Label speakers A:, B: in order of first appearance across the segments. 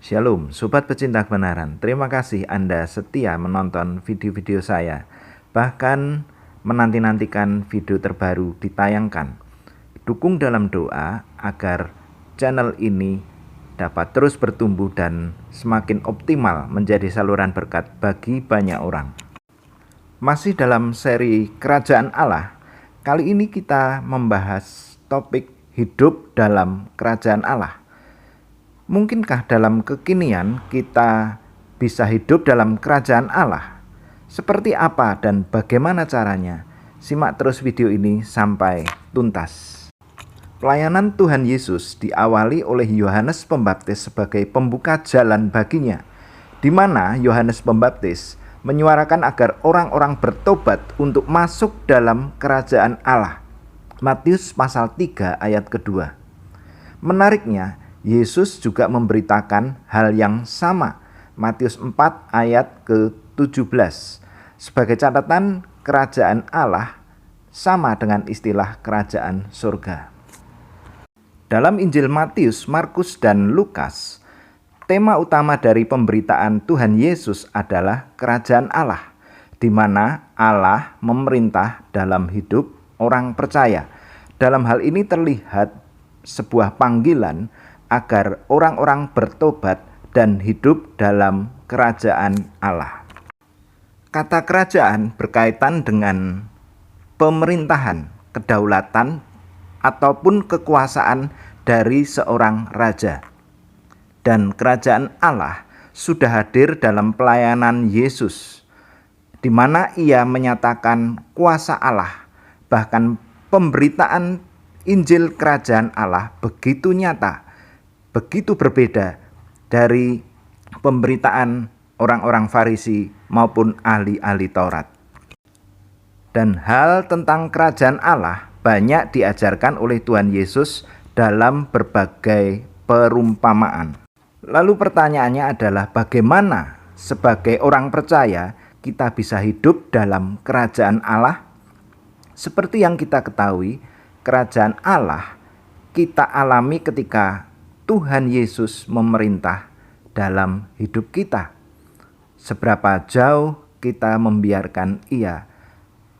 A: Shalom, sobat pecinta kebenaran. Terima kasih Anda setia menonton video-video saya. Bahkan menanti-nantikan video terbaru ditayangkan. Dukung dalam doa agar channel ini dapat terus bertumbuh dan semakin optimal menjadi saluran berkat bagi banyak orang. Masih dalam seri Kerajaan Allah, kali ini kita membahas topik hidup dalam Kerajaan Allah. Mungkinkah dalam kekinian kita bisa hidup dalam Kerajaan Allah? Seperti apa dan bagaimana caranya? Simak terus video ini sampai tuntas. Pelayanan Tuhan Yesus diawali oleh Yohanes Pembaptis sebagai pembuka jalan baginya, di mana Yohanes Pembaptis menyuarakan agar orang-orang bertobat untuk masuk dalam Kerajaan Allah. Matius pasal 3 ayat kedua. Menariknya, Yesus juga memberitakan hal yang sama. Matius 4 ayat ke-17. Sebagai catatan, kerajaan Allah sama dengan istilah kerajaan surga. Dalam Injil Matius, Markus, dan Lukas, tema utama dari pemberitaan Tuhan Yesus adalah kerajaan Allah, di mana Allah memerintah dalam hidup orang percaya. Dalam hal ini terlihat sebuah panggilan agar orang-orang bertobat dan hidup dalam kerajaan Allah. Kata kerajaan berkaitan dengan pemerintahan, kedaulatan, ataupun kekuasaan dari seorang raja. Dan kerajaan Allah sudah hadir dalam pelayanan Yesus, di mana ia menyatakan kuasa Allah. Bahkan pemberitaan Injil kerajaan Allah begitu nyata, begitu berbeda dari pemberitaan orang-orang Farisi maupun ahli-ahli Taurat. Dan hal tentang kerajaan Allah banyak diajarkan oleh Tuhan Yesus dalam berbagai perumpamaan. Lalu pertanyaannya adalah bagaimana sebagai orang percaya kita bisa hidup dalam kerajaan Allah? Seperti yang kita ketahui, kerajaan Allah kita alami ketika Tuhan Yesus memerintah dalam hidup kita. Seberapa jauh kita membiarkan Ia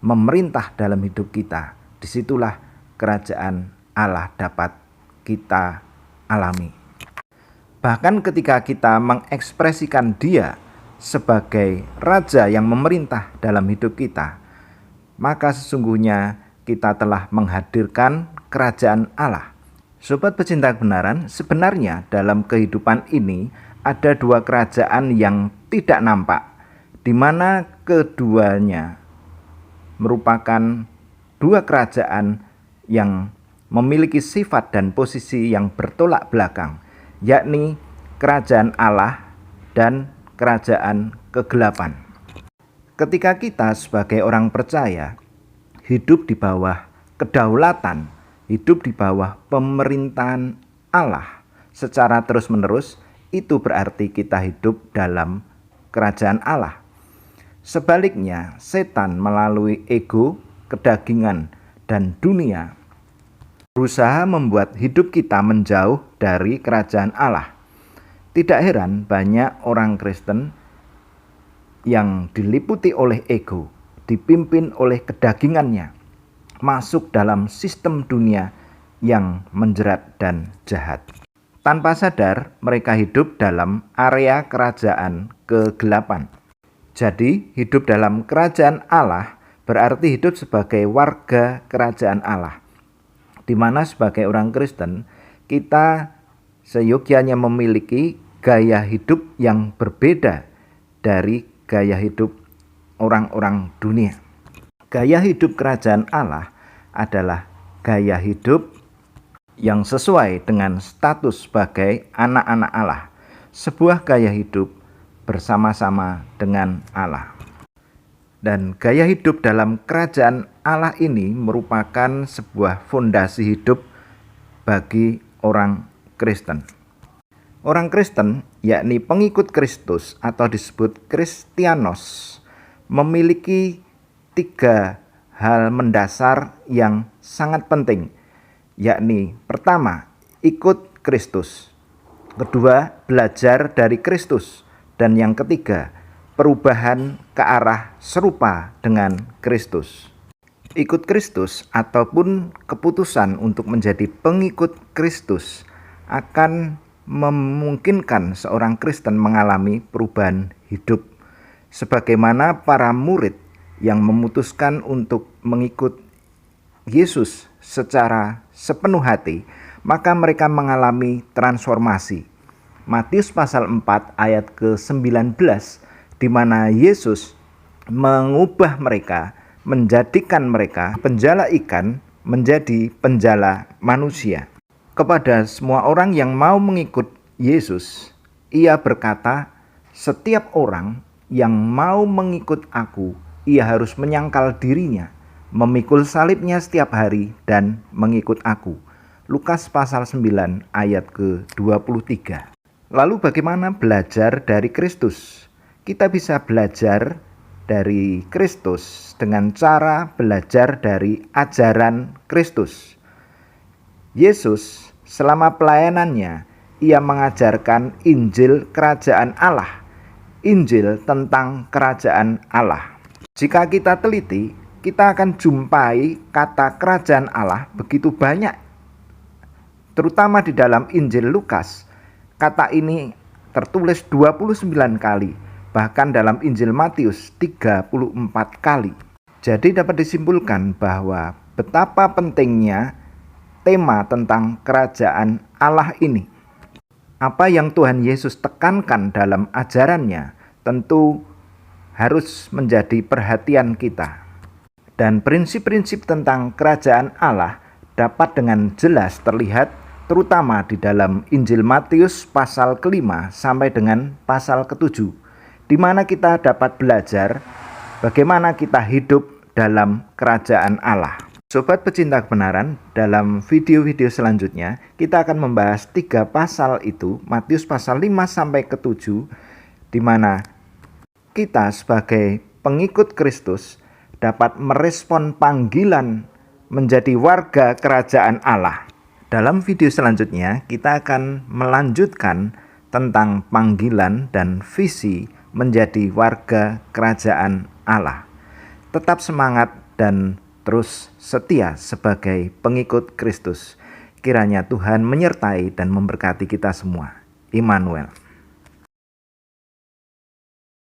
A: memerintah dalam hidup kita, disitulah kerajaan Allah dapat kita alami. Bahkan ketika kita mengekspresikan Dia sebagai Raja yang memerintah dalam hidup kita, maka sesungguhnya kita telah menghadirkan kerajaan Allah. Sobat pecinta kebenaran, sebenarnya dalam kehidupan ini ada dua kerajaan yang tidak nampak, di mana keduanya merupakan dua kerajaan yang memiliki sifat dan posisi yang bertolak belakang, yakni kerajaan Allah dan kerajaan kegelapan. Ketika kita sebagai orang percaya hidup di bawah kedaulatan, hidup di bawah pemerintahan Allah secara terus-menerus, itu berarti kita hidup dalam kerajaan Allah. Sebaliknya, setan melalui ego, kedagingan, dan dunia berusaha membuat hidup kita menjauh dari kerajaan Allah. Tidak heran banyak orang Kristen yang diliputi oleh ego, dipimpin oleh kedagingannya, masuk dalam sistem dunia yang menjerat dan jahat. Tanpa sadar, mereka hidup dalam area kerajaan kegelapan. Jadi, hidup dalam kerajaan Allah berarti hidup sebagai warga kerajaan Allah, di mana sebagai orang Kristen, kita seyogyanya memiliki gaya hidup yang berbeda dari gaya hidup orang-orang dunia. Gaya hidup kerajaan Allah adalah gaya hidup yang sesuai dengan status sebagai anak-anak Allah, sebuah gaya hidup bersama-sama dengan Allah. Dan gaya hidup dalam kerajaan Allah ini merupakan sebuah fondasi hidup bagi orang Kristen. Orang Kristen, yakni pengikut Kristus atau disebut Kristianos, memiliki tiga hal mendasar yang sangat penting, yakni pertama, ikut Kristus. Kedua, belajar dari Kristus. Dan yang ketiga, perubahan ke arah serupa dengan Kristus. Ikut Kristus ataupun keputusan untuk menjadi pengikut Kristus akan memungkinkan seorang Kristen mengalami perubahan hidup. Sebagaimana para murid yang memutuskan untuk mengikut Yesus secara sepenuh hati, maka mereka mengalami transformasi. Matius pasal 4 ayat ke-19, di mana Yesus mengubah mereka, menjadikan mereka penjala ikan menjadi penjala manusia. Kepada semua orang yang mau mengikut Yesus, ia berkata, setiap orang yang mau mengikut aku, ia harus menyangkal dirinya, memikul salibnya setiap hari dan mengikut aku. Lukas pasal 9 ayat ke-23. Lalu bagaimana belajar dari Kristus? Kita bisa belajar dari Kristus dengan cara belajar dari ajaran Kristus. Yesus selama pelayanannya, ia mengajarkan Injil Kerajaan Allah, Injil tentang Kerajaan Allah. Jika kita teliti, kita akan jumpai kata Kerajaan Allah begitu banyak. Terutama di dalam Injil Lukas, kata ini tertulis 29 kali, bahkan dalam Injil Matius 34 kali. Jadi dapat disimpulkan bahwa betapa pentingnya tema tentang kerajaan Allah ini. Apa yang Tuhan Yesus tekankan dalam ajarannya tentu harus menjadi perhatian kita. Dan prinsip-prinsip tentang kerajaan Allah dapat dengan jelas terlihat terutama di dalam Injil Matius pasal ke-5 sampai dengan pasal ke-7, di mana kita dapat belajar bagaimana kita hidup dalam kerajaan Allah. Sobat pecinta kebenaran, dalam video-video selanjutnya kita akan membahas 3 pasal itu, Matius pasal 5 sampai ke-7, di mana kita sebagai pengikut Kristus dapat merespon panggilan menjadi warga kerajaan Allah. Dalam video selanjutnya kita akan melanjutkan tentang panggilan dan visi menjadi warga kerajaan Allah. Tetap semangat dan terus setia sebagai pengikut Kristus. Kiranya Tuhan menyertai dan memberkati kita semua. Immanuel.